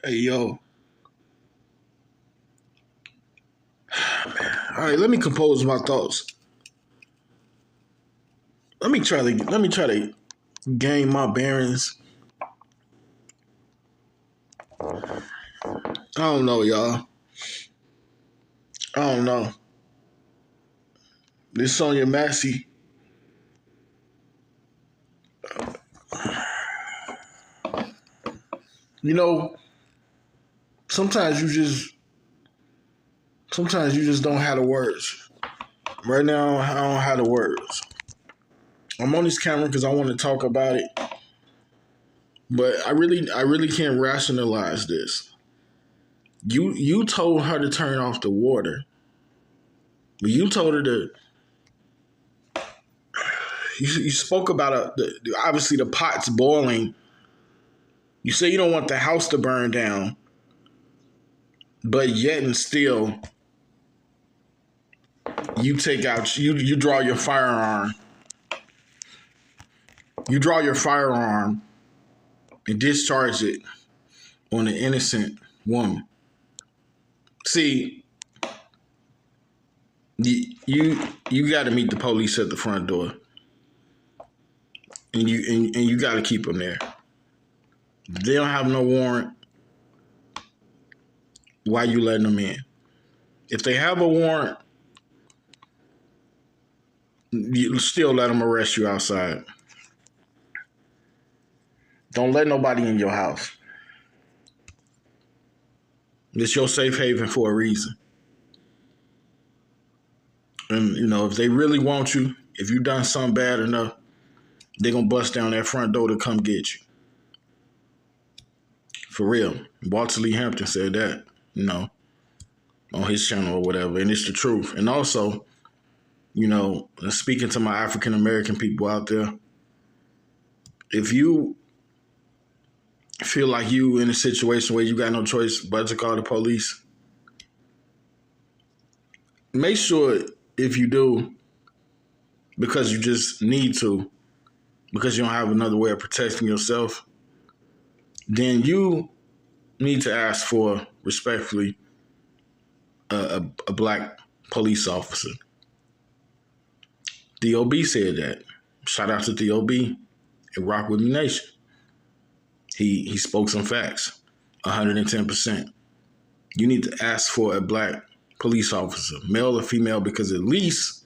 Hey yo, all right. Let me compose my thoughts. Let me try to gain my bearings. I don't know, y'all. I don't know. This Sonya Massey. You know, sometimes you just sometimes you just don't have the words. Right now, I don't have the words. I'm on this camera because I want to talk about it, but I really can't rationalize this. You told her to turn off the water, but you told her to. You spoke about obviously the pot's boiling. You say you don't want the house to burn down, but yet and still, you draw your firearm. You draw your firearm and discharge it on an innocent woman. See, you got to meet the police at the front door, and you got to keep them there. If they don't have no warrant, why you letting them in? If they have a warrant, you still let them arrest you outside. Don't let nobody in your house. It's your safe haven for a reason. And, if they really want you, if you done something bad enough, they're going to bust down that front door to come get you. For real. Walter Lee Hampton said that, on his channel or whatever. And it's the truth. And also, speaking to my African American people out there, if you feel like you in a situation where you got no choice but to call the police, make sure if you do, because you just need to, because you don't have another way of protecting yourself, then you need to ask for, respectfully, a black police officer. D.O.B. said that. Shout out to D.O.B. and Rock With Me Nation. He spoke some facts, 110%. You need to ask for a black police officer, male or female, because at least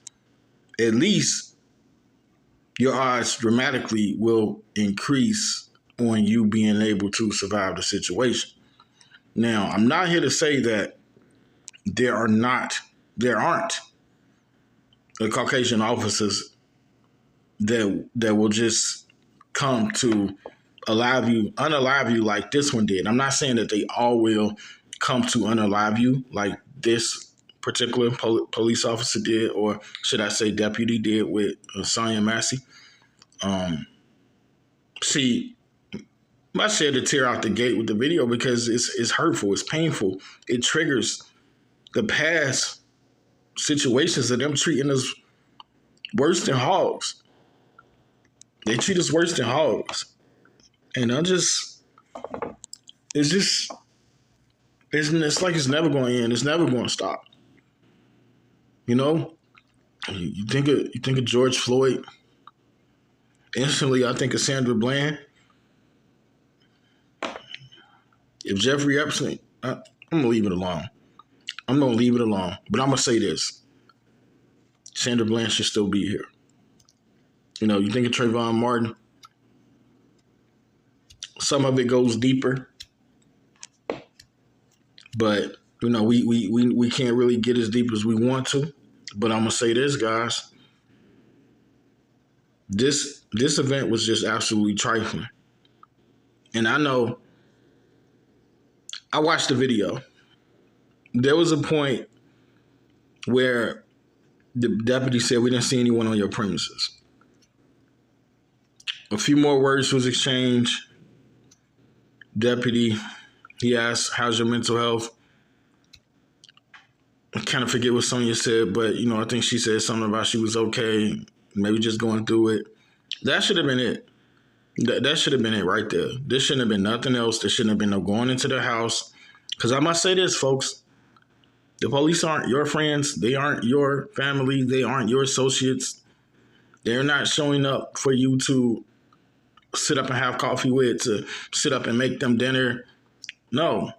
your odds dramatically will increase on you being able to survive the situation. Now, I'm not here to say that there aren't the Caucasian officers that will just come to unalive you like this one did. I'm not saying that they all will come to unalive you like this particular police officer did, or should I say deputy did with Sonya Massey. See, I shed a tear out the gate with the video because it's hurtful, it's painful. It triggers the past situations of them treating us worse than hogs. They treat us worse than hogs. And it's like it's never going to end. It's never going to stop. You think of George Floyd. Instantly, I think of Sandra Bland. If Jeffrey Epstein, I'm going to leave it alone. But I'm going to say this. Sandra Bland should still be here. You think of Trayvon Martin. Some of it goes deeper. But, we can't really get as deep as we want to. But I'm going to say this, guys. This event was just absolutely trifling. And I know, I watched the video. There was a point where the deputy said, "We didn't see anyone on your premises." A few more words was exchanged. Deputy, he asked, "How's your mental health?" I kind of forget what Sonya said, but, I think she said something about she was okay, maybe just going through it. That should have been it. That should have been it right there. This shouldn't have been nothing else. There shouldn't have been no going into the house. Because I must say this, folks. The police aren't your friends. They aren't your family. They aren't your associates. They're not showing up for you to sit up and have coffee with, to sit up and make them dinner. No.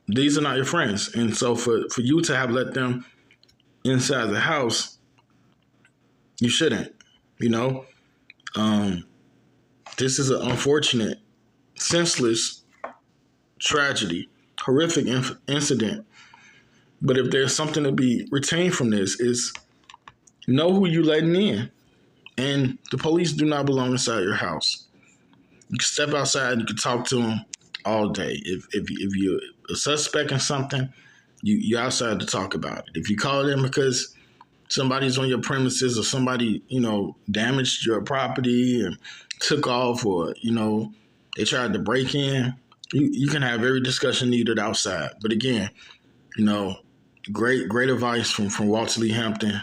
These are not your friends. And so for you to have let them inside the house, you shouldn't, you know? This is an unfortunate, senseless tragedy, horrific incident. But if there's something to be retained from this, is know who you letting in. And the police do not belong inside your house. You can step outside and you can talk to them all day. If you're a suspect in something, you're outside to talk about it. If you call them because somebody's on your premises or somebody, damaged your property and took off, or, they tried to break in, you can have every discussion needed outside. But again, great advice from Walter Lee Hampton.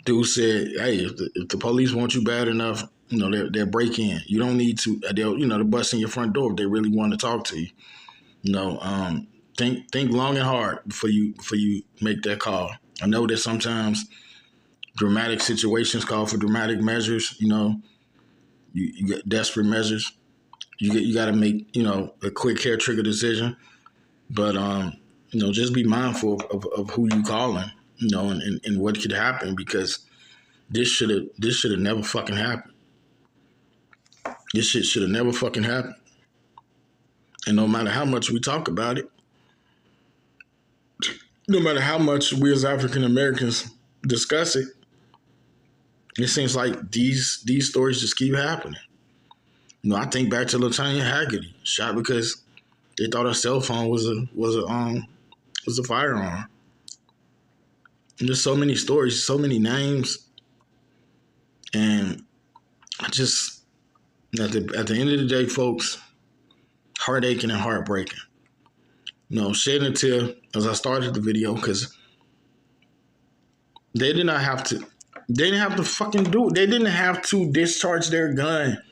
Dude said, hey, if the police want you bad enough, they'll break in. You don't need to, they'll bust in your front door if they really want to talk to you. Think long and hard before you make that call. I know that sometimes dramatic situations call for dramatic measures. You get desperate measures. You got to make a quick hair trigger decision. But just be mindful of who you calling. And what could happen, because this should have never fucking happened. This shit should have never fucking happened. And no matter how much we talk about it, no matter how much we as African Americans discuss it, it seems like these stories just keep happening. I think back to LaTanya Haggerty, shot because they thought her cell phone was a firearm. And there's so many stories, so many names, and I just at the end of the day, folks, heartaching and heartbreaking. Shedding a tear as I started the video, because they didn't have to fucking do it. They didn't have to discharge their gun.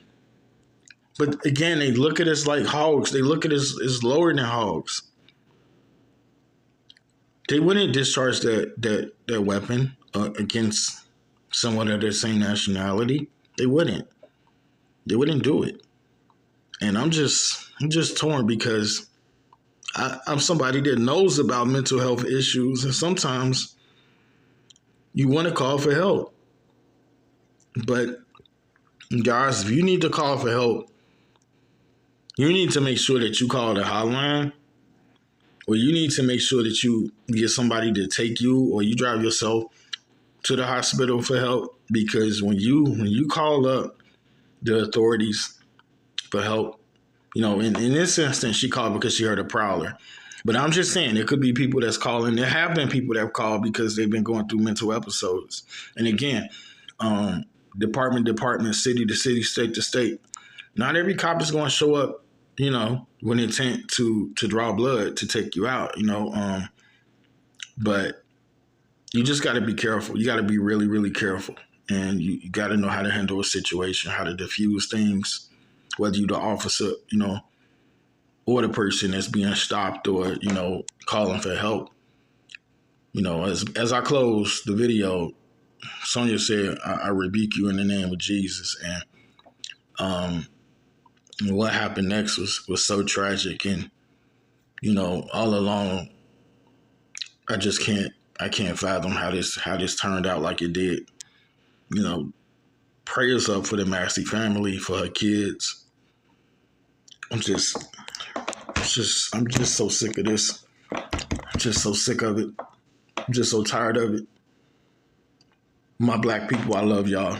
But again, they look at us like hogs. They look at us as lower than hogs. They wouldn't discharge that weapon against someone of their same nationality. They wouldn't. They wouldn't do it. And I'm just torn, because I'm somebody that knows about mental health issues, and sometimes you want to call for help. But guys, if you need to call for help, you need to make sure that you call the hotline, or you need to make sure that you get somebody to take you, or you drive yourself to the hospital for help. Because when you call up the authorities for help, in this instance, she called because she heard a prowler. But I'm just saying, there could be people that's calling. There have been people that have called because they've been going through mental episodes. And again, department to department, city to city, state to state. Not every cop is going to show up, with intent to draw blood to take you out, but you just got to be careful. You got to be really, really careful. And you got to know how to handle a situation, how to diffuse things, whether you're the officer, or the person that's being stopped, or, calling for help. As I close the video, Sonya said, I rebuke you in the name of Jesus. And what happened next was so tragic. And, all along, I can't fathom how this turned out like it did. Prayers up for the Massey family, for her kids. I'm just so sick of this. I'm just so sick of it. I'm just so tired of it. My black people, I love y'all.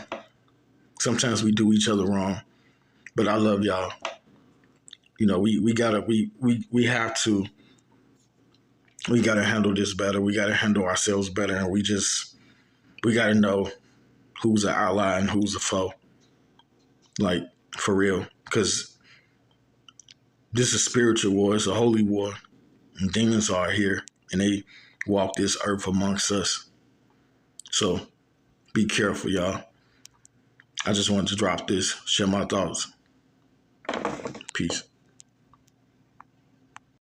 Sometimes we do each other wrong, but I love y'all. We have to handle this better. We gotta handle ourselves better, and we gotta know who's an ally and who's a foe. Like, for real, because this is a spiritual war. It's a holy war, and demons are here, and they walk this earth amongst us. So be careful, y'all. I just wanted to drop this, share my thoughts. Peace.